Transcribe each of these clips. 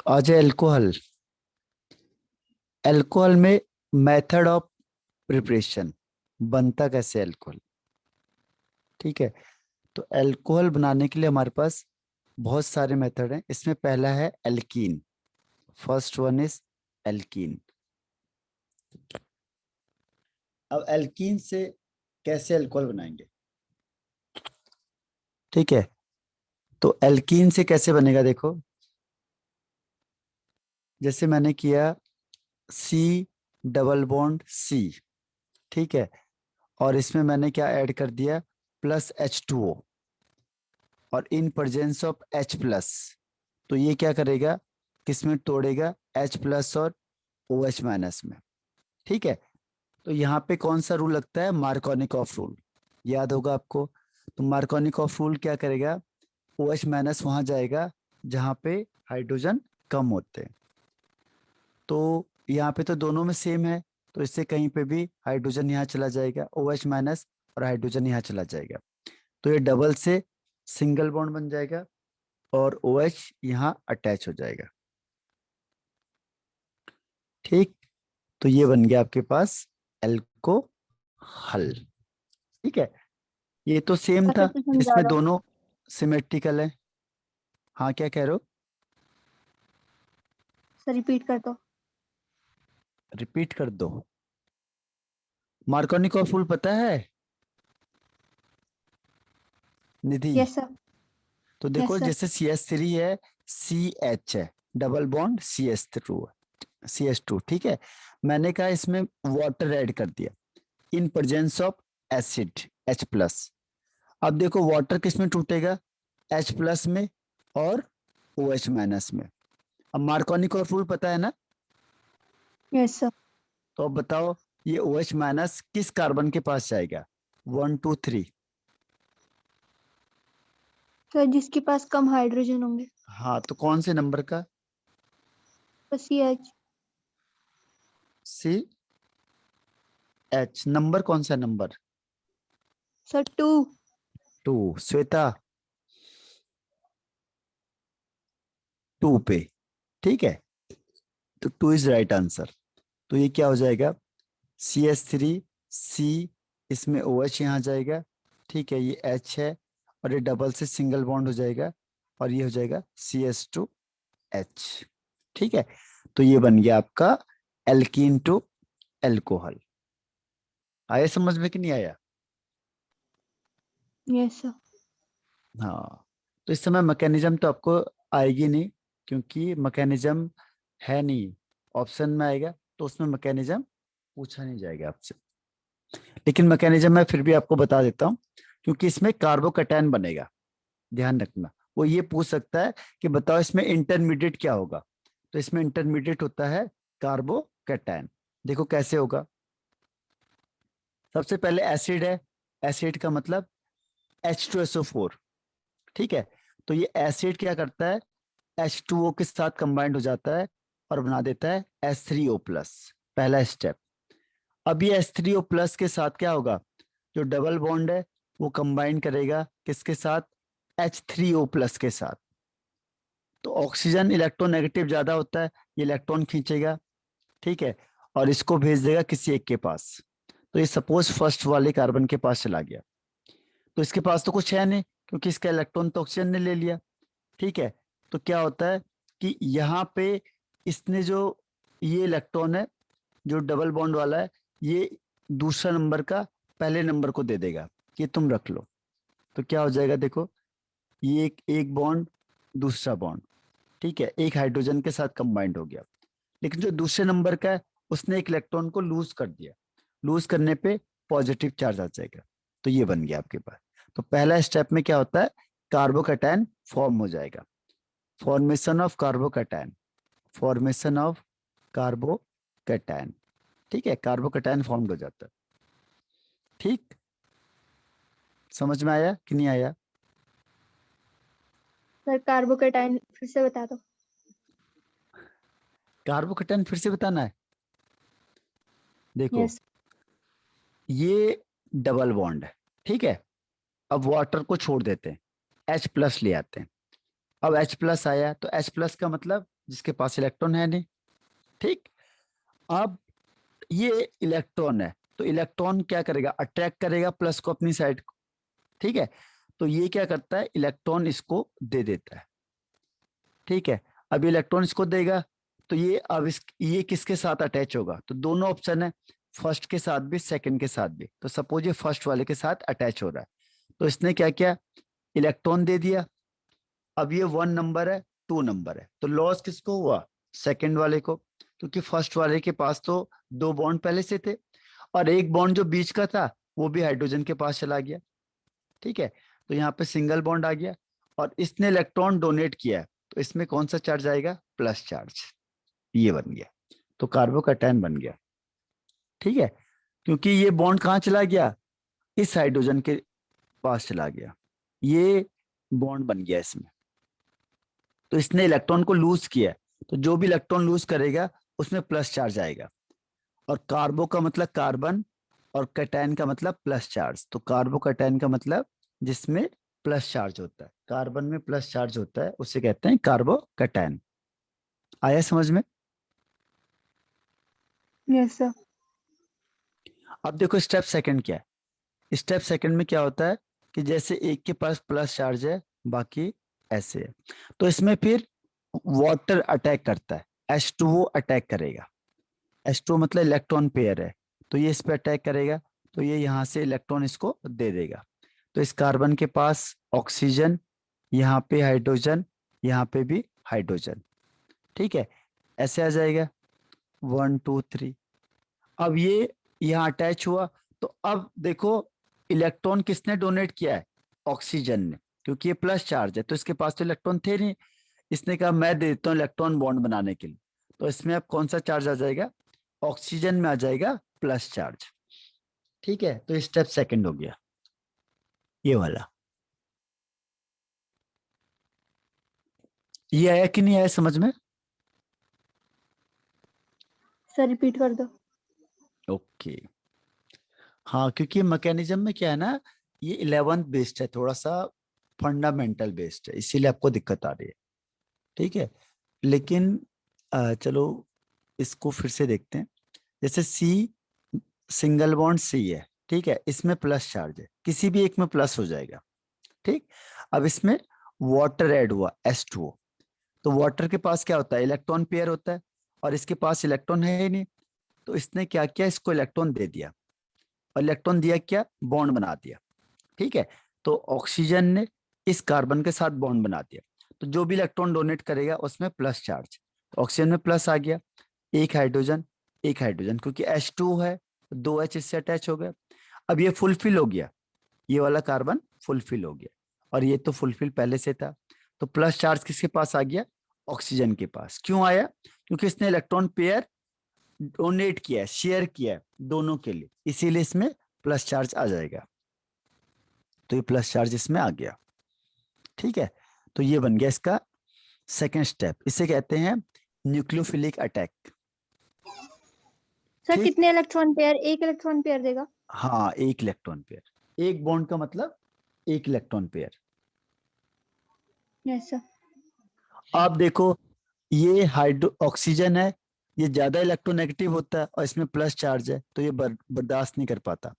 आ जाए alcohol. Alcohol में method of preparation, बनता कैसे एल्कोहल। ठीक है, तो एल्कोहल बनाने के लिए हमारे पास बहुत सारे मेथड हैं। इसमें पहला है alkene. First one is alkene. अब एल्कीन से कैसे अल्कोहल बनाएंगे। ठीक है, तो एल्कीन से कैसे बनेगा देखो, जैसे मैंने किया सी डबल बॉन्ड सी। ठीक है, और इसमें मैंने क्या ऐड कर दिया, प्लस H2O, और in presence of H plus, तो ये क्या करेगा, किसमें तोड़ेगा, H प्लस और OH माइनस में। ठीक है, तो यहाँ पे कौन सा रूल लगता है, मार्कोनिक ऑफ रूल, याद होगा आपको। तो मार्कोनिक ऑफ रूल क्या करेगा, OH माइनस वहां जाएगा जहाँ पे हाइड्रोजन कम होते हैं। तो यहाँ पे तो दोनों में सेम है, तो इससे कहीं पे भी हाइड्रोजन यहाँ चला जाएगा, OH माइनस और हाइड्रोजन यहाँ चला जाएगा, तो ये डबल से सिंगल बॉन्ड बन जाएगा और OH यहाँ अटैच हो जाएगा। ठीक, तो ये बन गया आपके पास एल्कोहल। ठीक है, ये तो सेम फिर था, से समझा इसमें दो। दोनों सिमेट्रिकल है। हाँ, क्या कह रहे हो, सर रिपीट कर दो। रिपीट कर दो। मार्कोनिक ऑफ रूल पता है निधि। Yes sir. तो यस देखो सर। जैसे CH3 है, CH है, डबल बॉन्ड CH2 CH2। ठीक है, मैंने कहा इसमें वाटर ऐड कर दिया in presence of acid H plus. अब देखो वाटर किस में टूटेगा, H प्लस में और OH माइनस में। अब मार्कोनिक ऑफ रूल पता है ना, यस सर। तो अब बताओ ये OH माइनस किस कार्बन के पास जाएगा, 1 2 3। सर जिसके पास कम हाइड्रोजन होंगे। हाँ, तो कौन से नंबर का, तो CH। CH नंबर, कौन सा नंबर, सर 2। 2। श्वेता 2 पे। ठीक है, तो 2 इज राइट आंसर। तो ये क्या हो जाएगा, CH3 C, इसमें OH यहाँ जाएगा। ठीक है, ये H है और ये डबल से सिंगल बॉन्ड हो जाएगा और ये हो जाएगा CH2H। ठीक है, तो ये बन गया आपका एल्कीन टू एल्कोहल। आया समझ में कि नहीं आया। Yes sir. हाँ, तो इस समय मैकेनिज्म तो आपको आएगी नहीं, क्योंकि मैकेनिज्म है नहीं, ऑप्शन में आएगा तो उसमें मैकेनिज्म पूछा नहीं जाएगा आपसे। लेकिन मैकेनिज्म मैं फिर भी आपको बता देता हूँ, क्योंकि इसमें कार्बोकैटायन बनेगा, ध्यान रखना। वो ये पूछ सकता है कि बताओ इसमें इंटरमीडिएट क्या होगा, तो इसमें इंटरमीडिएट होता है कार्बोकैटायन। देखो कैसे होगा, सबसे पहले एसिड है, एसिड का मतलब H2SO4। ठीक है, तो ये एसिड क्या करता है, H2O के साथ कंबाइंड हो जाता है और बना देता है H3O प्लस, पहला स्टेप। अब ये H3O प्लस के साथ क्या होगा, जो डबल बॉन्ड है वो कंबाइन करेगा किसके साथ, H3O प्लस के साथ। तो ऑक्सीजन इलेक्ट्रोनेगेटिव ज्यादा होता है, ये इलेक्ट्रॉन खींचेगा। ठीक है, और इसको भेज देगा किसी एक के पास। तो ये सपोज फर्स्ट वाले कार्बन के पास चला गया, तो इसके पास तो कुछ है नहीं, क्योंकि इसका इलेक्ट्रॉन तो ऑक्सीजन ने ले लिया। ठीक है, तो क्या होता है कि यहाँ पे इसने जो, ये इलेक्ट्रॉन है जो डबल बॉन्ड वाला है, ये दूसरा नंबर का पहले नंबर को दे देगा कि तुम रख लो। तो क्या हो जाएगा देखो, ये एक बॉन्ड, दूसरा बॉन्ड, ठीक है, एक हाइड्रोजन के साथ कंबाइंड हो गया। लेकिन जो दूसरे नंबर का है उसने एक इलेक्ट्रॉन को लूज कर दिया, लूज करने पे पॉजिटिव चार्ज आ जाएगा। तो ये बन गया आपके पास। तो पहला स्टेप में क्या होता है, कार्बोकैटायन फॉर्म हो जाएगा, formation of carbocation, formation of carbocation. ठीक है, कार्बोकैटायन फॉर्म हो जाता है। ठीक, समझ में आया कि नहीं आया। सर कार्बोकैटायन फिर से बता दो। कार्बोकैटायन फिर से बताना है, देखो यस। ये डबल बॉन्ड है। ठीक है, अब वाटर को छोड़ देते हैं, H प्लस ले आते हैं। अब H प्लस आया तो H प्लस का मतलब जिसके पास इलेक्ट्रॉन है नहीं। ठीक, अब ये इलेक्ट्रॉन है, तो इलेक्ट्रॉन क्या करेगा, अट्रैक्ट करेगा प्लस को अपनी साइड को। ठीक है, तो ये क्या करता है, इलेक्ट्रॉन इसको दे देता है। ठीक है, अब इलेक्ट्रॉन इसको देगा, तो ये अब ये किसके साथ अटैच होगा, तो दोनों ऑप्शन है, फर्स्ट के साथ भी सेकंड के साथ भी। तो सपोज ये फर्स्ट वाले के साथ अटैच हो रहा है, तो इसने क्या किया, इलेक्ट्रॉन दे दिया। अब ये 1 नंबर है, 2 नंबर है, तो लॉस किसको हुआ, सेकंड वाले को, क्योंकि फर्स्ट वाले के पास तो 2 बॉन्ड पहले से थे, और एक बॉन्ड जो बीच का था वो भी हाइड्रोजन के पास चला गया। ठीक है, तो यहाँ पे सिंगल बॉन्ड आ गया, और इसने इलेक्ट्रॉन डोनेट किया है, तो इसमें कौन सा चार्ज आएगा, प्लस चार्ज। ये बन गया, तो कार्बोकैटायन बन गया। ठीक है, क्योंकि ये बॉन्ड कहाँ चला गया, इस हाइड्रोजन के पास चला गया, ये बॉन्ड बन गया इसमें, तो इसने इलेक्ट्रॉन को लूज किया है, तो जो भी इलेक्ट्रॉन लूज करेगा उसमें प्लस चार्ज आएगा। और कार्बो का मतलब कार्बन, और कैटायन का मतलब प्लस चार्ज, तो कार्बोकैटायन का मतलब जिसमें प्लस चार्ज होता है, कार्बन में प्लस चार्ज होता है, उसे कहते हैं कार्बोकैटायन। आया समझ में। Yes sir. अब देखो स्टेप सेकंड क्या है, स्टेप सेकंड में क्या होता है कि जैसे एक के पास प्लस चार्ज है, बाकी ऐसे है, तो इसमें फिर वाटर अटैक करता है, H2O अटैक करेगा। H2O मतलब इलेक्ट्रॉन पेयर है, तो ये इस पे अटैक करेगा, तो ये यहाँ से इलेक्ट्रॉन इसको दे देगा। तो इस कार्बन के पास ऑक्सीजन, यहाँ पे हाइड्रोजन, यहाँ पे भी हाइड्रोजन। ठीक है, ऐसे आ जाएगा 1 2 3। अब ये यहाँ अटैच हुआ, तो अब देखो इलेक्ट्रॉन किसने डोनेट किया है, ऑक्सीजन ने, क्योंकि ये प्लस चार्ज है, तो इसके पास तो इलेक्ट्रॉन थे नहीं, इसने कहा मैं दे देता हूँ इलेक्ट्रॉन बॉन्ड बनाने के लिए, तो इसमें अब कौन सा चार्ज आ जाएगा, ऑक्सीजन में आ जाएगा प्लस चार्ज। ठीक है, तो स्टेप सेकंड हो गया ये वाला। ये आया कि नहीं आया समझ में। सर रिपीट कर दो। ओके, हाँ, क्योंकि मैकेनिज्म में क्या है ना, ये 11th बेस्ड है, थोड़ा सा फंडामेंटल बेस्ड है, इसीलिए आपको दिक्कत आ रही है। ठीक है, लेकिन चलो इसको फिर से देखते हैं। जैसे सी, सिंगल बॉन्ड सी है, ठीक है, इसमें प्लस चार्ज है, किसी भी एक में प्लस हो जाएगा। ठीक, अब इसमें वाटर ऐड हुआ H2O, तो वाटर के पास क्या होता है, इलेक्ट्रॉन पेयर होता है, और इसके पास इलेक्ट्रॉन है ही नहीं, तो इसने क्या किया, इसको इलेक्ट्रॉन दे दिया, और इलेक्ट्रॉन दिया क्या, बॉन्ड बना दिया। ठीक है, तो ऑक्सीजन ने इस कार्बन के साथ बॉन्ड बना दिया, तो जो भी इलेक्ट्रॉन डोनेट करेगा उसमें प्लस चार्ज, तो ऑक्सीजन में प्लस आ गया, एक हाइड्रोजन, एक हाइड्रोजन, क्योंकि H2 है, 2 H इससे अटैच हो गया। अब ये फुलफिल हो गया, ये वाला कार्बन फुलफिल हो गया, और ये तो फुलफिल पहले से था, तो प्लस चार्ज किसके पास आ गया, ऑक्सीजन के पास। क्यों आया, क्योंकि इसने इलेक्ट्रॉन पेयर डोनेट किया है, शेयर किया है दोनों के लिए, इसीलिए इसमें प्लस चार्ज आ जाएगा, तो ये प्लस चार्ज इसमें आ गया। ठीक है, तो ये बन गया इसका सेकेंड स्टेप, इसे कहते हैं न्यूक्लियोफिलिक अटैक। सर ठीक, कितने इलेक्ट्रॉन पेयर, एक इलेक्ट्रॉन पेयर देगा? हाँ, एक इलेक्ट्रॉन पेयर, एक बॉन्ड का मतलब एक इलेक्ट्रॉन पेयर। Yes sir. आप देखो, ये हाइड्रो ऑक्सीजन है, ये ज्यादा इलेक्ट्रोनेगेटिव होता है, और इसमें प्लस चार्ज है, तो ये बर्दाश्त नहीं कर पाता,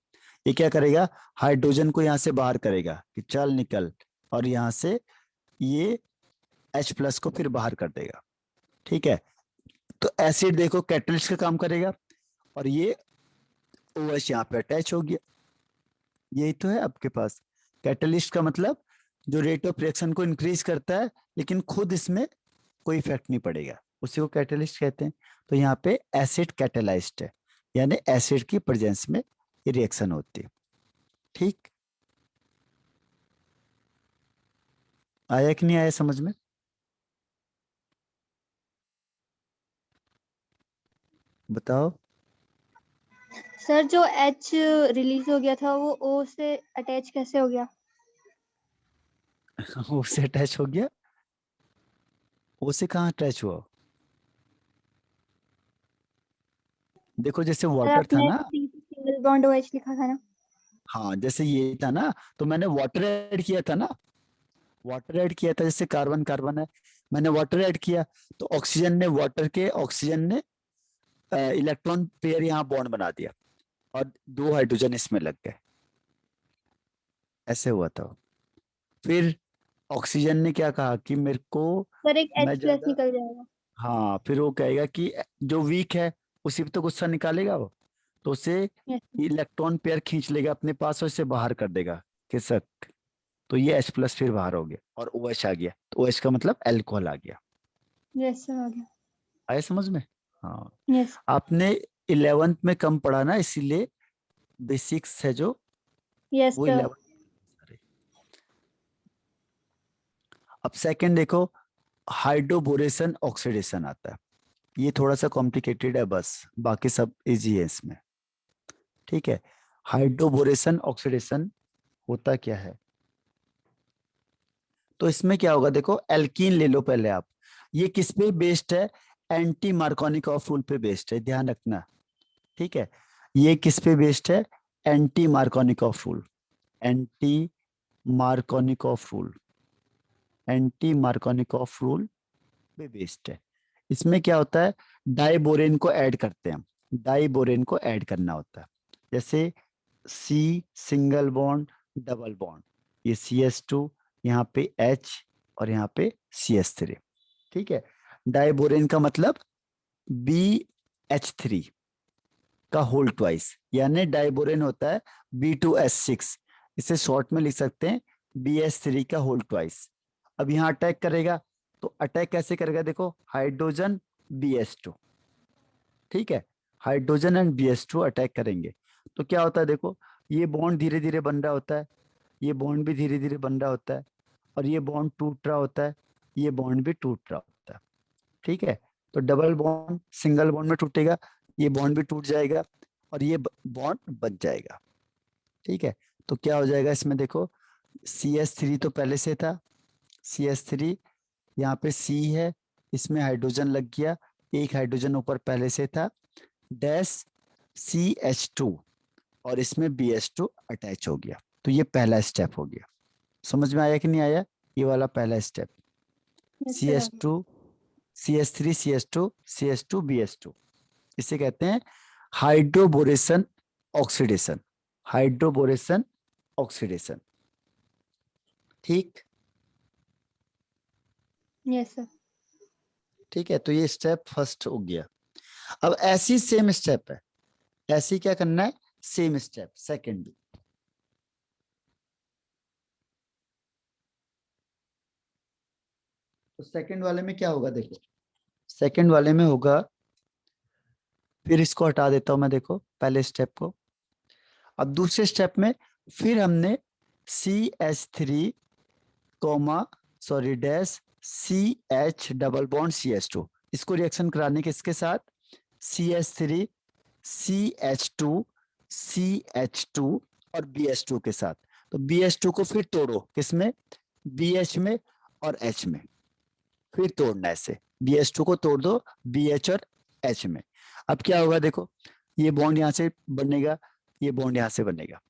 ये क्या करेगा, हाइड्रोजन को यहाँ से बाहर करेगा कि चल निकल, और यहाँ से ये H प्लस को फिर बाहर कर देगा। ठीक है, तो एसिड देखो कैटलिस्ट का काम करेगा, और ये OH यहाँ पे अटैच हो गया, यही तो है आपके पास। कैटलिस्ट का मतलब जो रेट ऑफ रिएक्शन को इंक्रीज करता है, लेकिन खुद इसमें कोई इफेक्ट नहीं पड़ेगा, उसी को कैटलिस्ट कहते हैं। तो यहाँ पे एसिड कैटेलाइज्ड है, यानी एसिड की प्रेजेंस में ये रिएक्शन होती है। ठीक, आया कि नहीं आया समझ में। बताओ। सर जो H रिलीज हो गया था वो O से अटैच कैसे हो गया? उससे अटैच हो गया, उसे कहाँ अटैच हुआ, देखो जैसे सर वाटर था आपने ना, C से सिंगल बॉन्ड OH लिखा था ना? हाँ जैसे ये था ना, तो मैंने वाटर ऐड किया था ना, वाटर ऐड किया था, जैसे कार्बन कार्बन है, मैंने वाटर ऐड किया तो ऑक्सीजन ने इलेक्ट्रॉन पेयर यहाँ बॉन्ड बना दिया और 2 हाइड्रोजन इसमें लग गए, ऐसे हुआ था। फिर ऑक्सीजन ने क्या कहा कि मेरे को, सर एक मैं H प्लस ज्यादा, निकल जाएगा। हाँ फिर वो कहेगा कि जो वीक है उसी पे तो गुस्सा निकालेगा वो, तो उसे यस इलेक्ट्रॉन पेयर खींच लेगा अपने पास और इसे बाहर कर देगा खिसक। तो ये H+ फिर बाहर हो गया और OH आ गया, तो OH का मतलब अल्कोहल आ गया। यस सर, आ गया। आया समझ में? हाँ। यस आपने 11th में कम पढ़ा ना, इसीलिए बेसिक्स है जो यस वो सर। 11th। अब सेकंड देखो, हाइड्रोबोरेशन ऑक्सीडेशन आता है। ये थोड़ा सा कॉम्प्लिकेटेड है, बस बाकी सब इजी है इसमें। ठीक है, हाइड्रोबोरेशन ऑक्सीडेशन होता क्या है? तो इसमें क्या होगा, देखो एल्कीन ले लो पहले आप। ये किस पे बेस्ड है? एंटी मार्कोनिकॉफ रूल पे बेस्ड है, ध्यान रखना। ठीक है, ये किस पे बेस्ड है? Anti Markovnikov rule. Anti Markovnikov rule, anti Markovnikov rule पे बेस्ड है। इसमें क्या होता है, डाइबोरेन को ऐड करते हैं हम। डाइबोरेन को ऐड करना होता है, जैसे C single bond double bond, ये CS2, यहाँ पे H और यहाँ पे CS3। ठीक है, डाइबोरेन का मतलब BH3 का होल ट्वाइस, यानी डाइबोरेन होता है B2H6, इसे शॉर्ट में लिख सकते हैं BH3 का होल ट्वाइस। अब यहाँ अटैक करेगा, तो अटैक कैसे करेगा, देखो हाइड्रोजन BH2। ठीक है, हाइड्रोजन एंड BH2 अटैक करेंगे तो क्या होता है, देखो ये बॉन्ड धीरे धीरे बन रहा होता है, ये बॉन्ड भी धीरे धीरे बन रहा होता है, और ये बॉन्ड टूट रहा होता है, ये बॉन्ड भी टूट रहा होता है। ठीक है, तो डबल बॉन्ड सिंगल बॉन्ड में टूटेगा, ये बॉन्ड भी टूट जाएगा और ये बॉन्ड बच जाएगा। ठीक है, तो क्या हो जाएगा इसमें, देखो CS3 तो पहले से था, CS3, यहाँ पे C है, इसमें हाइड्रोजन लग गया, एक हाइड्रोजन ऊपर पहले से था, डैश CH2, और इसमें BH2 अटैच हो गया। तो ये पहला स्टेप हो गया। समझ में आया कि नहीं आया? ये वाला पहला स्टेप, यस सर, आ गया। CS2 CS3 CS2 CS2 BH2, इसे कहते हैं हाइड्रोबोरेशन ऑक्सीडेशन। Hydroboration oxidation. ठीक। Yes sir. ठीक है, तो ये स्टेप फर्स्ट हो गया। अब ऐसी सेम स्टेप है, ऐसी क्या करना है, सेम स्टेप सेकंड। तो सेकंड वाले में क्या होगा, देखो सेकंड वाले में होगा, फिर इसको हटा देता हूं मैं, देखो पहले स्टेप को। अब दूसरे स्टेप में फिर हमने CH3 comma, sorry dash CH double bond CH2, इसको रिएक्शन कराने के इसके साथ CH3 CH2 CH2 और BH2 के साथ। तो BH2 को फिर तोड़ो, किसमें? BH में और H में, फिर तोड़ना है ऐसे, BH2 को तोड़ दो BH और H में। अब क्या होगा, देखो ये बॉन्ड यहाँ से बनेगा, ये बॉन्ड यहाँ से बनेगा,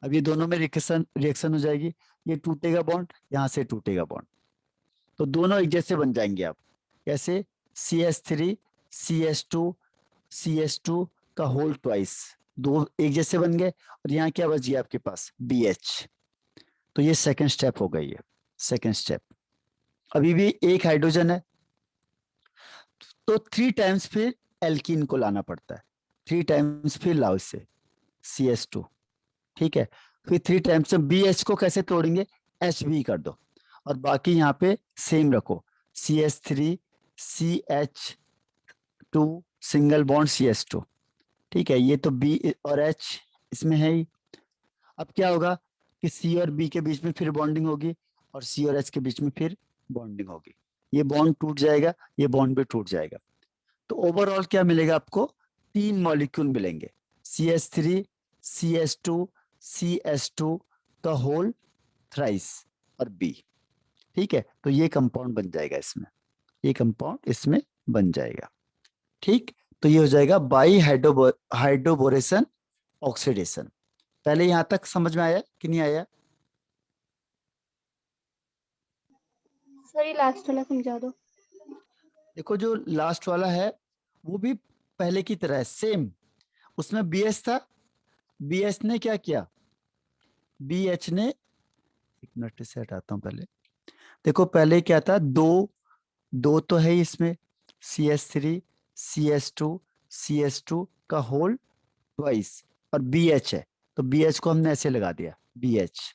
अब ये दोनों में रिएक्शन रिएक्शन हो जाएगी, ये टूटेगा बॉन्ड, यहाँ से टूटेगा बॉन्ड, तो दोनों एक जैसे बन जाएंगे। आप कैसे? CH3 CH2 CH2 का होल ट्वाइस, दो एक जैसे बन गए, और यहाँ क्या बच गया आपके पास, BH। तो ये सेकंड स्टेप हो गई है, सेकंड स्टेप। अभी भी एक हाइड्रोजन है, तो 3 टाइम्स फिर एल्कीन को लाना पड़ता है, 3 टाइम्स फिर लाओ इससे CS2। ठीक है, फिर 3 टाइम्स से BH को कैसे तोड़ेंगे, HB कर दो, और बाकी यहाँ पे सेम रखो, CH3 CH2 single bond CS2। ठीक है, ये तो B और H इसमें है ही। अब क्या होगा कि C और B के बीच में फिर बॉन्डिंग होगी, और C और H के बीच में फिर बॉन्डिंग होगी, ये बॉन्ड टूट जाएगा, ये बॉन्ड भी टूट जाएगा। तो ओवरऑल क्या मिलेगा आपको, 3 मॉलिक्यूल मिलेंगे, CH3 CH2 CH2 का होल थ्राइस और B। ठीक है, तो ये कंपाउंड बन जाएगा इसमें, ये कंपाउंड इसमें बन जाएगा। ठीक, तो ये हो जाएगा बाई हाइड्रोबोरेशन ऑक्सीडेशन। पहले यहां तक समझ में आया कि नहीं आया? सॉरी लास्ट वाला समझा दो। देखो जो लास्ट वाला है वो भी पहले की तरह है, सेम। उसमें बी एच था, बी एच ने क्या किया, बी एच ने, एक मिनट से हटाता हूँ पहले। देखो पहले क्या था, दो, दो तो है ही इसमें, CH3 CS2 CS2 का होल ट्वाइस, और बी एच है, तो बी एच को हमने ऐसे लगा दिया, बी एच।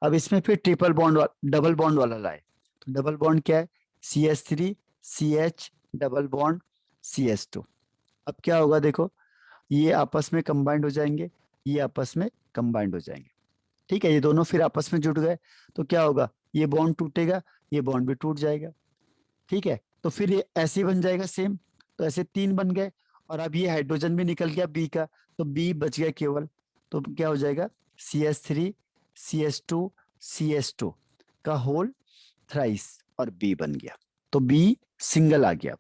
अब इसमें फिर ट्रिपल बॉन्ड डबल बॉन्ड वाला लाए, तो डबल बॉन्ड क्या है, CH3 CH double bond CS2। अब क्या होगा देखो, ये आपस में कंबाइंड हो जाएंगे, ये आपस में कंबाइंड हो जाएंगे। ठीक है, ये दोनों फिर आपस में जुड़ गए, तो क्या होगा, ये बॉन्ड टूटेगा, ये बॉन्ड भी टूट जाएगा। ठीक है, तो फिर ये ऐसे ही बन जाएगा सेम, तो ऐसे 3 बन गए। और अब ये हाइड्रोजन भी निकल गया बी का, तो बी बच गया केवल, तो क्या हो जाएगा, CH3 CS2 CS2 का होल थ्राइस, और बी बन गया, तो बी सिंगल आ गया।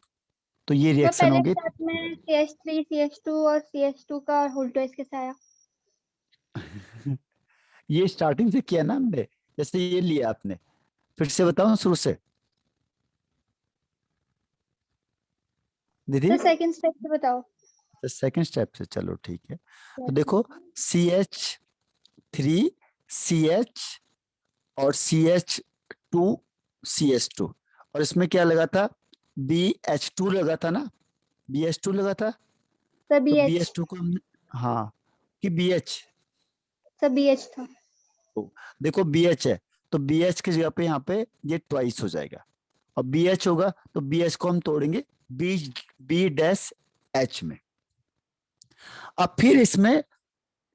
तो ये तो रिएक्शन पहले होगी। स्टेप में CH3 CH2 और CH2 का होल ट्वाइस कैसे आया? ये स्टार्टिंग से किया ना हमने, जैसे ये लिया आपने, फिर से बताओ शुरू से दीदी। तो सेकंड स्टेप से बताओ। सेकंड स्टेप से, चलो ठीक है। तो देखो CH3 CH और CH2 CH2, और इसमें क्या लगा था, BH2 लगा था ना, BH2 लगा था, सभी तो एच, BH2 को हमने, हाँ, कि BH, सभी एच था। देखो BH है, तो BH की जगह पे यहाँ पे ये ट्वाइस हो जाएगा, और BH होगा तो BH को हम तोड़ेंगे B B-H में। अब फिर इसमें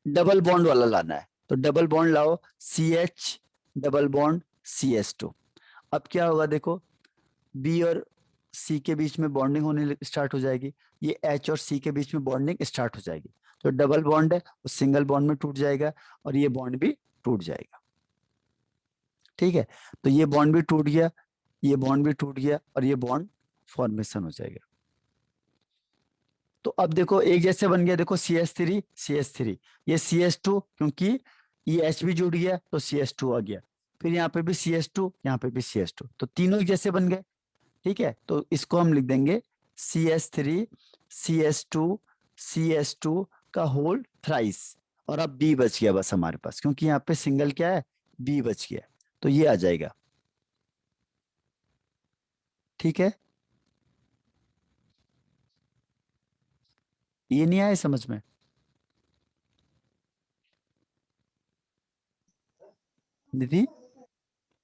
डबल बॉन्ड वाला लाना है, तो डबल बॉन्ड लाओ, CH डबल बॉन्ड CS2। अब क्या होगा देखो, बी और सी के बीच में बॉन्डिंग होने स्टार्ट हो जाएगी, ये एच और सी के बीच में बॉन्डिंग स्टार्ट हो जाएगी, तो डबल बॉन्ड है वो सिंगल बॉन्ड में टूट जाएगा, और ये बॉन्ड भी टूट जाएगा। ठीक है, तो ये बॉन्ड भी टूट गया, ये बॉन्ड भी टूट गया, और ये बॉन्ड फॉर्मेशन हो जाएगा। तो अब देखो एक जैसे बन गया, देखो CH3 ये CS2, क्योंकि ये H भी जुड़ गया तो CS2 आ गया, फिर यहाँ पे भी CS2, यहाँ पे भी CS2, तो तीनों एक जैसे बन गए। ठीक है, तो इसको हम लिख देंगे CH3 CS2 का होल थ्राइस, और अब बी बच गया बस हमारे पास, क्योंकि यहाँ पे सिंगल क्या है, बी बच गया, तो ये आ जाएगा। ठीक है, ये नहीं आया समझ में दीदी,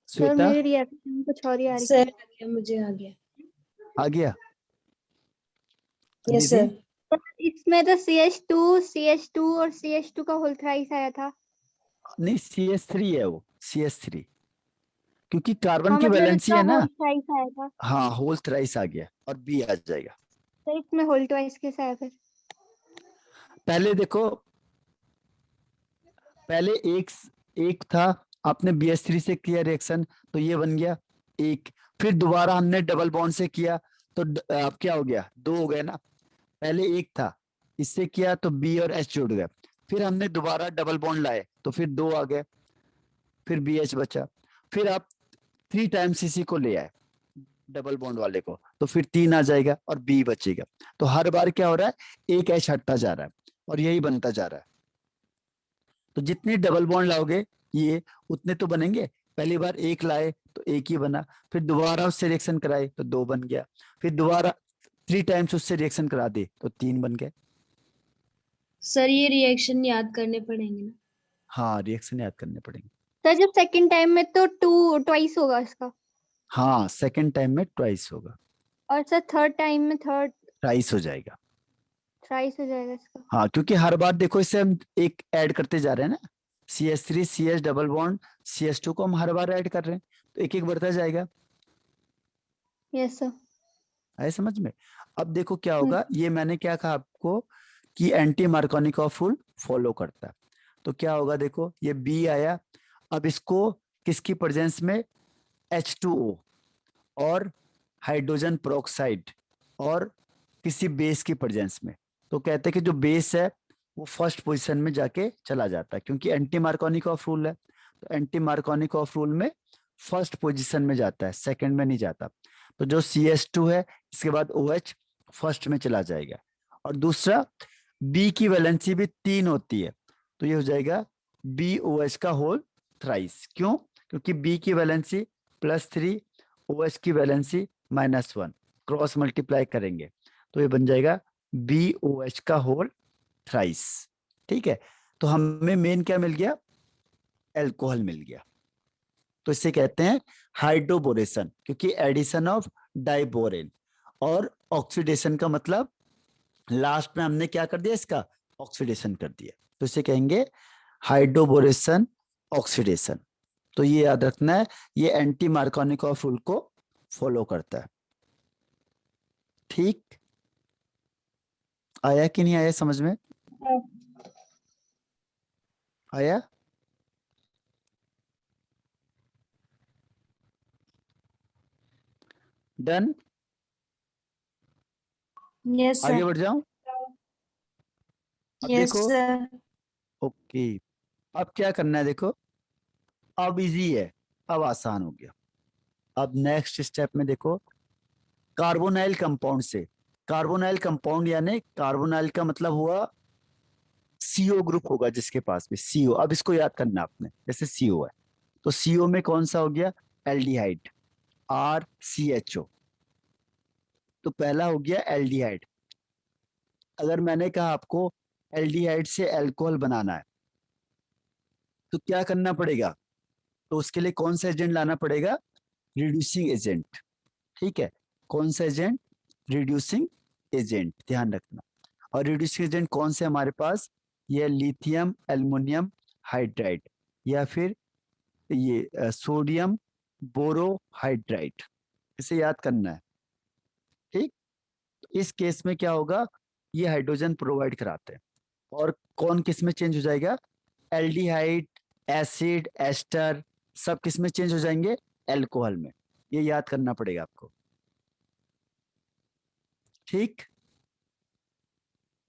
सर श्वेता, मेरी रिएक्शन कुछ और ही आ रही सर थी। आ गया, मुझे आ गया। आ गया यस दीदी। सर। तो इसमें तो CH2 और CH2 का होल थ्राइस आया था। नहीं CH3 है वो, CH3, क्योंकि कार्बन हाँ की मतलब वैलेंसी इसका है ना। होल थ्राइस आया था। हाँ, होल थ्राइस आ गया, और बी आ जाएगा। तो इसमें होल ट्वाइस कैसे आया फिर? पहले देखो, पहले एक एक था, आपने BH3 से किया रिएक्शन, तो ये बन गया एक, फिर दोबारा हमने डबल बॉन्ड से किया, तो अब क्या हो गया, दो हो गए ना। पहले एक था, इससे किया तो B और H जुड़ गए, फिर हमने दोबारा डबल बॉन्ड लाए तो फिर दो आ गए, फिर BH बचा, फिर आप 3 टाइम्स इसी को ले आए डबल बॉन्ड वाले को, तो फिर 3 आ जाएगा और B बचेगा। तो हर बार क्या हो रहा है, एक H हटता जा रहा है, और यही बनता जा रहा है। तो जितने डबल बॉन्ड लाओगे ये, उतने तो बनेंगे। पहली बार एक लाए तो एक ही बना, फिर दोबारा उससे रिएक्शन कराए तो दो बन गया, फिर दोबारा 3 टाइम्स उससे रिएक्शन करा दे तो 3 बन गए। सर ये रिएक्शन याद करने पड़ेंगे ना? हाँ, रिएक्शन याद करने पड़ेंगे। सर जब सेकंड टाइम में तो टू ट्वाइस होगा इसका, हाँ, सेकंड टाइम में ट्वाइस होगा, और सर थर्ड टाइम में थर्ड ट्राइस हो जाएगा। थ्राइस हो जाएगा इसका। हाँ, क्योंकि हर बार देखो इससे हम एक ऐड करते जा रहे हैं ना, CH3 CH double bond CS2 को हम हर बार ऐड कर रहे हैं, तो एक एक बढ़ता जाएगा। Yes sir. आए समझ में। अब देखो क्या होगा, ये मैंने क्या कहा आपको कि एंटी मार्कोनिकॉफ रूल फॉलो करता है, तो क्या होगा देखो, ये बी आया, अब इसको किसकी प्रेजेंस में, H2O और हाइड्रोजन पेरोक्साइड और किसी बेस की प्रेजेंस में, तो कहते हैं कि जो बेस है वो फर्स्ट पोजीशन में जाके चला जाता है, क्योंकि एंटी मार्कोनिकॉफ रूल है, तो एंटी मार्कोनिकॉफ रूल में फर्स्ट पोजीशन में जाता है, सेकंड में नहीं जाता। तो जो CH2 है इसके बाद OH फर्स्ट में चला जाएगा। और दूसरा B की वैलेंसी भी 3 होती है, तो ये हो जाएगा BOH का होल थ्राइस। क्यों? क्योंकि B की वैलेंसी +3, OH की वैलेंसी -1, क्रॉस मल्टीप्लाई करेंगे तो ये बन जाएगा BOH का होल थ्राइस। ठीक है, तो हमें मेन क्या मिल गया? एल्कोहल मिल गया। तो इसे कहते हैं हाइड्रोबोरेशन, क्योंकि एडिशन ऑफ डाइबोरेन। और ऑक्सीडेशन का मतलब लास्ट में हमने क्या कर दिया? इसका ऑक्सीडेशन कर दिया, तो इसे कहेंगे हाइड्रोबोरेशन ऑक्सीडेशन। तो ये याद रखना है, ये एंटी मार्कोनिकॉफ रूल को फॉलो करता है। ठीक, आया कि नहीं आया समझ में? आया? डन? यस आगे सर। बढ़ जाऊं? अब यस देखो, सर। ओके, अब क्या करना है? देखो, अब इजी है, अब आसान हो गया। अब नेक्स्ट स्टेप में देखो, कार्बोनाइल कंपाउंड से, कार्बोनाइल कंपाउंड यानी कार्बोनाइल का मतलब हुआ CO ग्रुप होगा जिसके पास भी CO। अब इसको याद करना आपने, जैसे CO है तो CO में कौन सा हो गया? Aldehyde, RCHO। तो पहला हो गया एल्डिहाइड। अगर मैंने कहा आपको एल्डिहाइड से अल्कोहल बनाना है तो क्या करना पड़ेगा? तो उसके लिए कौन सा एजेंट लाना पड़ेगा? Reducing agent. ठीक है, कौन सा एजेंट? रिड्यूसिंग एजेंट, ध्यान रखना। और रिड्यूसिंग एजेंट कौन से हमारे पास? ये लिथियम एल्युमिनियम हाइड्राइड, या फिर ये सोडियम बोरोहाइड्राइड। इसे याद करना है। ठीक, तो इस केस में क्या होगा? ये हाइड्रोजन प्रोवाइड कराते हैं। और कौन किस में चेंज हो जाएगा? एल्डिहाइड, एसिड, एस्टर, सब किस में चेंज हो जाएंगे? एल्कोहल में। ये याद करना पड़ेगा आपको। ठीक,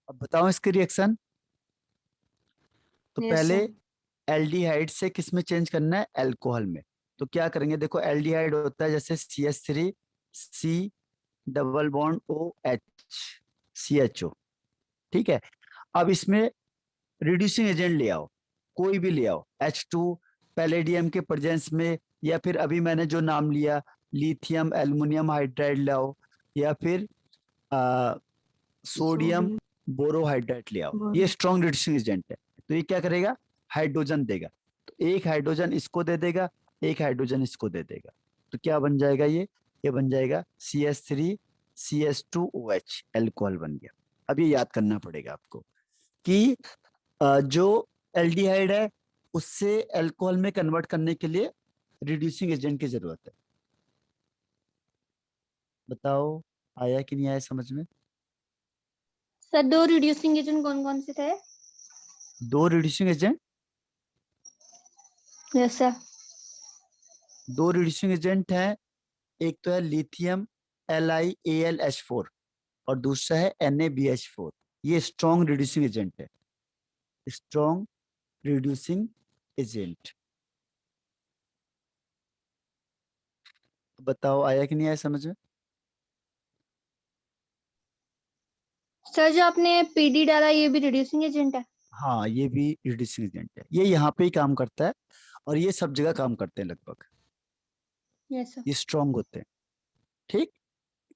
अब बताओ इसके रिएक्शन। तो यस पहले सर। एल्डिहाइड से किस में चेंज करना है? अल्कोहल में। तो क्या करेंगे? देखो, एल्डिहाइड होता है जैसे CH3 C double bond OH CHO। ठीक है, अब इसमें रिड्यूसिंग एजेंट ले आओ, कोई भी ले आओ, H2 पैलेडियम के प्रेजेंस में, या फिर अभी मैंने जो नाम लिया लिथियम एल्युमिनियम हाइड्राइड लाओ, या फिर सोडियम सोडियम बोरोहाइड्राइड ले आओ। ये बोरो। स्ट्रॉन्ग रिड्यूसिंग एजेंट है। तो ये क्या करेगा? हाइड्रोजन देगा। तो एक हाइड्रोजन इसको दे देगा, एक हाइड्रोजन इसको दे देगा। तो क्या बन जाएगा? ये बन जाएगा CH3 CH2OH, एल्कोहल बन गया। अब ये याद करना पड़ेगा आपको कि जो एल्डिहाइड है उससे अल्कोहल में कन्वर्ट करने के लिए रिड्यूसिंग एजेंट की जरूरत है। बताओ, आया कि नहीं आया समझ में? सर दो रिड्यूसिंग एजेंट कौन कौन से थे? दो रिड्यूसिंग एजेंट, यस सर। दो रिड्यूसिंग एजेंट हैं। एक तो है लिथियम LiAlH4 और दूसरा है NaBH4। ये स्ट्रॉन्ग रिड्यूसिंग एजेंट है, स्ट्रॉन्ग रिड्यूसिंग एजेंट। बताओ, आया कि नहीं आया समझ में? सर जो आपने PD डाला ये भी रिड्यूसिंग एजेंट है? हाँ, ये भी रिड्यूसिंग एजेंट है। ये यहाँ पे ही काम करता है और ये सब जगह काम करते हैं लगभग। Yes sir. ये स्ट्रॉन्ग होते हैं। ठीक,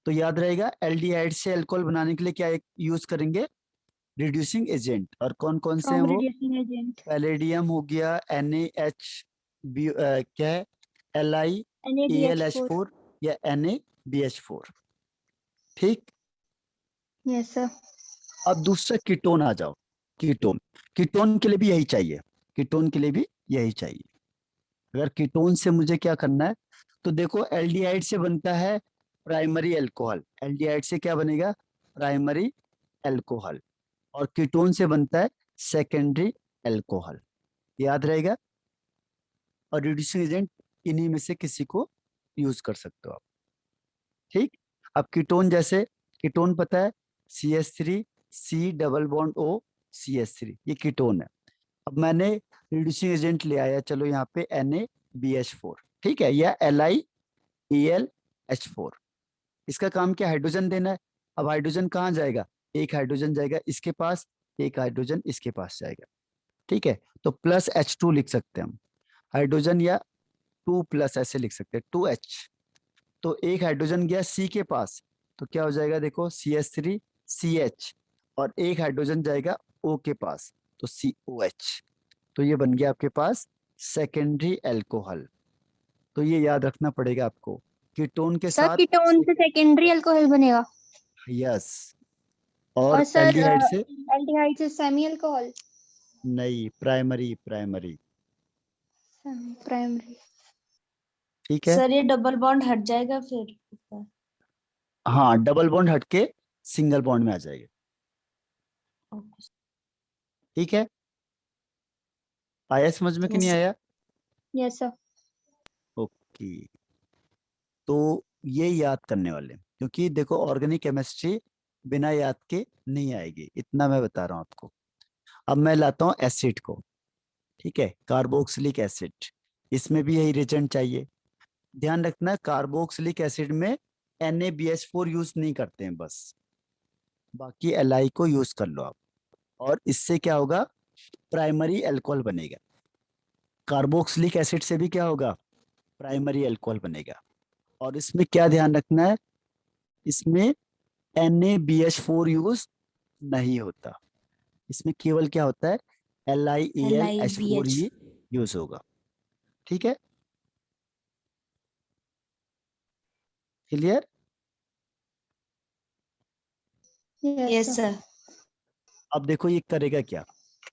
तो याद रहेगा एल्डिहाइड से अल्कोहल बनाने के लिए क्या यूज करेंगे? Reducing agent. और कौन कौन से हैं स्ट्रॉन्ग वो? रिड्यूसिंग एजेंट पैलेडियम हो गया, क्या है, NaBH4। LiAlH4 या NaBH4। ठीक, यस सर। अब दूसरा कीटोन आ जाओ। कीटोन, कीटोन के लिए भी यही चाहिए, कीटोन के लिए भी यही चाहिए। अगर कीटोन से मुझे क्या करना है? तो देखो, एल्डिहाइड से बनता है प्राइमरी अल्कोहल। एल्डिहाइड से क्या बनेगा? Primary alcohol. और कीटोन से बनता है सेकेंडरी अल्कोहल। याद रहेगा। और रिड्यूसिंग एजेंट इन्हीं में से किसी को यूज कर सकते हो आप। ठीक, अब कीटोन जैसे, कीटोन पता है CH3 C double bond O CH3, ये कीटोन है। अब मैंने रिड्यूसिंग एजेंट ले आया, चलो यहाँ पे NaBH4। ठीक है, या LiElH4। इसका काम क्या, हाइड्रोजन देना है। अब हाइड्रोजन कहाँ जाएगा, एक हाइड्रोजन जाएगा इसके पास, एक हाइड्रोजन इसके पास जाएगा। ठीक है, तो +H2 लिख सकते हैं हम हाइड्रोजन, या 2+ ऐसे लिख सकते हैं 2H। तो एक हाइड्रोजन गया C के पास, तो क्या हो जाएगा देखो CH3CH, और एक हाइड्रोजन जाएगा O के पास, तो COH। तो ये बन गया आपके पास सेकेंडरी अल्कोहल। तो ये याद रखना पड़ेगा आपको, कीटोन के सर साथ। कीटोन से सेकेंडरी अल्कोहल बनेगा। यस, और और सर एल्डिहाइड से एल्डिहाइड से सेमी अल्कोहल। नहीं, प्राइमरी। प्राइमरी। ठीक है, सर ये डबल बॉन्ड हट जाएगा फिर ऊपर। हाँ डबल बॉन्ड हटके सिंगल बॉन्ड में आ जाएगा। ओके। ठीक है, आया समझ में कि नहीं यस आया? Yes sir. ओके, तो ये याद करने वाले, क्योंकि देखो ऑर्गेनिक केमिस्ट्री बिना याद के नहीं आएगी, इतना मैं बता रहा हूँ आपको। अब मैं लाता हूँ एसिड को। ठीक है, कार्बोक्सिलिक एसिड, इसमें भी यही रिएजेंट चाहिए। ध्यान रखना, कार्बोक्सिलिक एसिड में NaBH4 यूज नहीं करते हैं बस, बाकी Li को यूज कर लो आप, और इससे क्या होगा, प्राइमरी अल्कोहल बनेगा। कार्बोक्सिलिक एसिड से भी क्या होगा, प्राइमरी अल्कोहल बनेगा। और इसमें क्या ध्यान रखना है, इसमें NaBH4 यूज नहीं होता, इसमें केवल क्या होता है, LiAlH4 LiBH। ही यूज होगा। ठीक है, क्लियर? Yes sir. अब देखो ये करेगा क्या,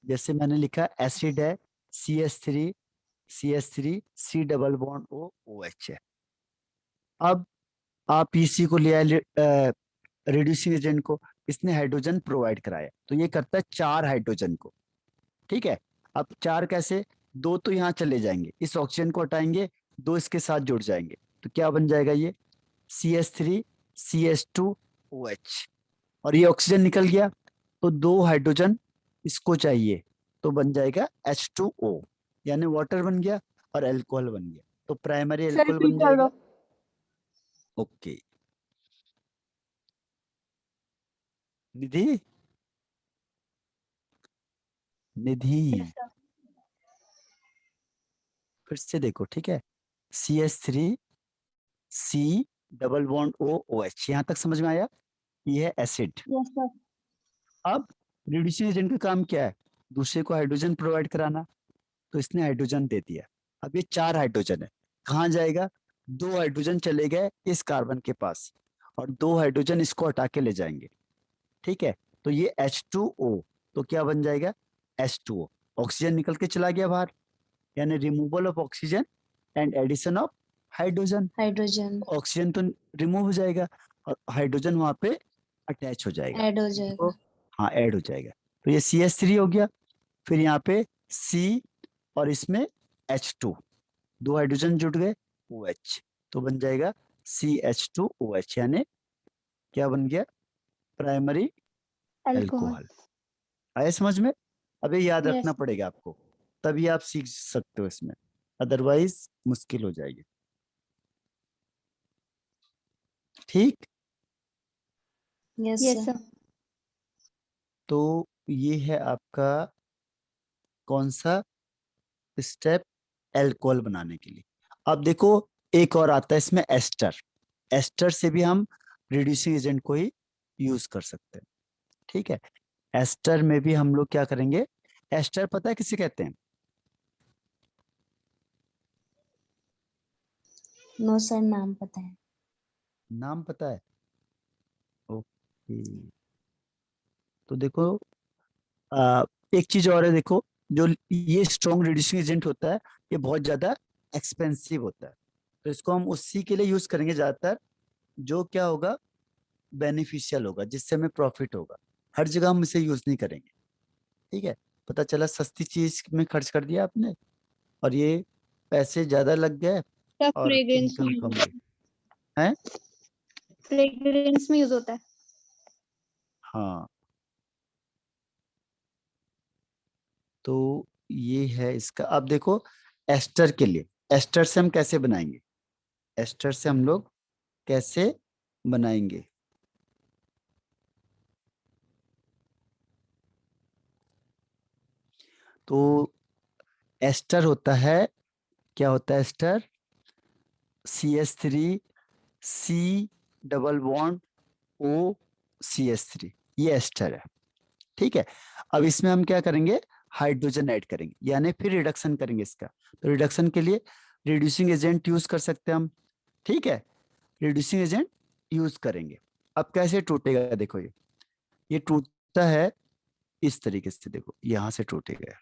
जैसे मैंने लिखा एसिड है CH3 C double bond OH है। अब आप इसी को ले आए रिड्यूसिंग एजेंट को, इसने हाइड्रोजन प्रोवाइड कराया, तो ये करता है 4 हाइड्रोजन को। ठीक है, अब 4 कैसे, 2 तो यहाँ चले जाएंगे, इस ऑक्सीजन को हटाएंगे, 2 इसके साथ जुड़ जाएंगे, तो क्या बन जाएगा ये CH3CH2OH। और ये ऑक्सीजन निकल गया, तो 2 हाइड्रोजन इसको चाहिए, तो बन जाएगा H2O, यानी वाटर बन गया और अल्कोहल बन गया, तो प्राइमरी सर अल्कोहल रिपीट बन कर दो। जाएगा। ओके, निधि, निधि यस सर। फिर से देखो, ठीक है, CH3C डबल बॉन्ड OH, यहां तक समझ में आया, ये है एसिड। Yes sir. अब रिड्यूसिंग एजेंट का काम क्या है, दूसरे को हाइड्रोजन प्रोवाइड कराना, तो इसने हाइड्रोजन दे दिया। अब ये 4 हाइड्रोजन है, कहाँ जाएगा, 2 हाइड्रोजन चले गए इस कार्बन के पास, और 2 हाइड्रोजन इसको हटा के ले जाएंगे। ठीक है, तो ये H2O, तो क्या बन जाएगा H2O, ऑक्सीजन निकल के चला गया बाहर, यानी removal of oxygen and addition of hydrogen. Hydrogen oxygen तो रिमूव हो जाएगा और हाइड्रोजन वहां पे अटैच हो जाएगा, ऐड हो तो जाएगा। हाँ ऐड हो जाएगा। तो ये CH3 हो गया, फिर यहाँ पे C, और इसमें H2, 2 हाइड्रोजन जुड़ गए OH, तो बन जाएगा CH2OH, यानी क्या बन गया, प्राइमरी अल्कोहल। अल्कोहल। आया समझ में? अब ये याद रखना यस। पड़ेगा आपको, तभी आप सीख सकते हो इसमें, अदरवाइज मुश्किल हो जाएगी। ठीक, यस यस सर। सर। तो ये है आपका कौन सा स्टेप, अल्कोहल बनाने के लिए। अब देखो एक और आता है इसमें एस्टर, एस्टर से भी हम रिड्यूसिंग एजेंट को ही यूज कर सकते हैं। ठीक है, एस्टर में भी हम लोग क्या करेंगे, एस्टर पता है किसे कहते हैं? नो सर, नाम पता है। नाम पता है, ओके। तो देखो एक चीज और है, देखो जो ये स्ट्रॉन्ग रिड्यूसिंग एजेंट होता है, ये बहुत ज्यादा एक्सपेंसिव होता है, तो इसको हम उसी के लिए यूज करेंगे ज्यादातर, जो क्या होगा, बेनिफिशियल होगा, जिससे हमें प्रॉफिट होगा। हर जगह हम इसे यूज नहीं करेंगे। ठीक है, पता चला सस्ती चीज में खर्च कर दिया आपने, और ये पैसे ज्यादा लग गए क्या और फ्रेग्रेंस केमिकल कम में, गए हैं। फ्रेग्रेंस में यूज होता है। हाँ, तो ये है इसका। अब देखो एस्टर के लिए, एस्टर से हम कैसे बनाएंगे, एस्टर से हम लोग कैसे बनाएंगे? तो एस्टर होता है, क्या होता है ester? CH3 C double bond O CH3, ये एस्टर है। ठीक है, अब इसमें हम क्या करेंगे, हाइड्रोजन ऐड करेंगे, यानी फिर रिडक्शन करेंगे इसका। तो रिडक्शन के लिए रिड्यूसिंग एजेंट यूज कर सकते हैं हम। ठीक है, रिड्यूसिंग एजेंट यूज करेंगे। अब कैसे टूटेगा, देखो ये टूटता है इस तरीके से, देखो यहां से टूटेगा,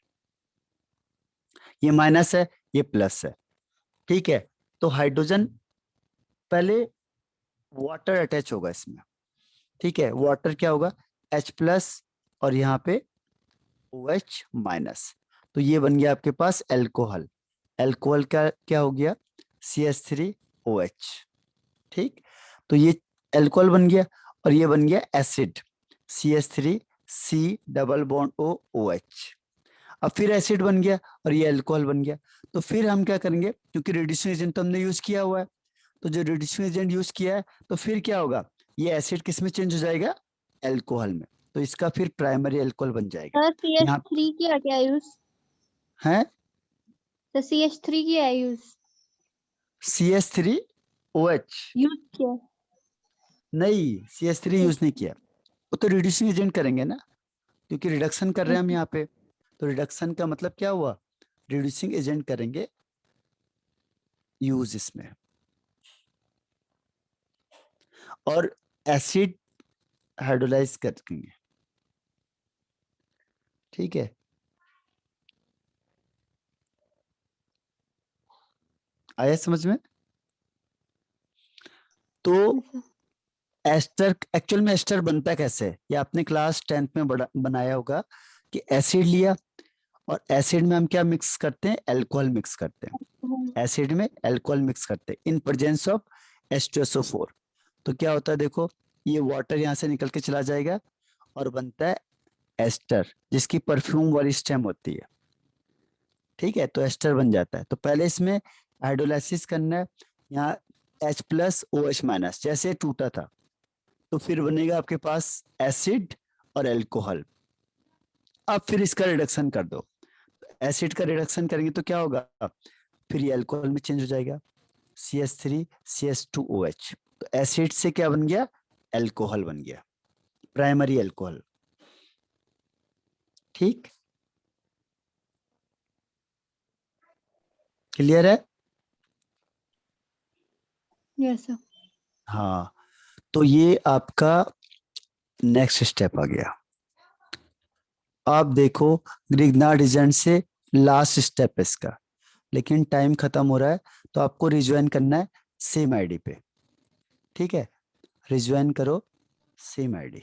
ये माइनस है, ये प्लस है। ठीक है, तो हाइड्रोजन पहले वाटर अटैच होगा इसमें। ठीक है, वाटर क्या होगा, H+ और यहाँ पे OH माइनस, तो ये बन गया आपके पास एल्कोहल। एल्कोहल का क्या हो गया, CH3OH। ठीक, तो ये एल्कोहल बन गया, और ये बन गया acid, CH3C double bond OH। अब फिर एसिड बन गया और ये एल्कोहल बन गया। तो फिर हम क्या करेंगे, क्योंकि रिड्यूसिंग एजेंट तो हमने यूज किया हुआ है, तो जो रिड्यूसिंग एजेंट यूज किया है, तो फिर क्या होगा, ये एसिड किस में चेंज हो जाएगा, एल्कोहल में। तो इसका फिर प्राइमरी एल्कोहल बन जाएगा। सर यहाँ CH3 किया क्या यूज? है तो CH3 किया है यूज? CH3OH, यूज किया। नहीं CH3 यूज नहीं किया, वो तो रिड्यूसिंग एजेंट करेंगे ना, क्योंकि रिडक्शन कर रहे हैं हम यहाँ पे। तो रिडक्शन का मतलब क्या हुआ, रिड्यूसिंग एजेंट करेंगे यूज इसमें, और एसिड हाइड्रोलाइज करेंगे। ठीक है, आया समझ में? तो एस्टर, एक्चुअल में एस्टर बनता कैसे है, ये आपने क्लास 10th में बनाया होगा, कि एसिड लिया और एसिड में हम क्या मिक्स करते हैं, अल्कोहल मिक्स करते हैं। एसिड में अल्कोहल मिक्स करते हैं इन प्रेजेंस ऑफ H2SO4। तो क्या होता है, देखो ये वाटर यहाँ से निकल के चला जाएगा और बनता है एस्टर, जिसकी परफ्यूम वाली स्टेम होती है। ठीक है, तो एस्टर बन जाता है। तो पहले इसमें हाइड्रोलाइसिस करना है, यहाँ H+OH-, जैसे टूटा था, तो फिर बनेगा आपके पास एसिड और अल्कोहल। अब फिर इसका रिडक्शन कर दो, एसिड का रिडक्शन करेंगे तो क्या होगा, फिर ये अल्कोहल में चेंज हो जाएगा, CH3 CH2OH। तो एसिड से क्या बन गया, अल्कोहल बन गया, प्राइमरी अल्कोहल। ठीक, क्लियर है? Yes sir. हाँ, तो ये आपका नेक्स्ट स्टेप आ गया। आप देखो ग्रिग्नार्ड एजेंट से लास्ट स्टेप है इसका, लेकिन टाइम खत्म हो रहा है, तो आपको रिज्वाइन करना है सेम आईडी पे। ठीक है, रिज्वाइन करो सेम आईडी।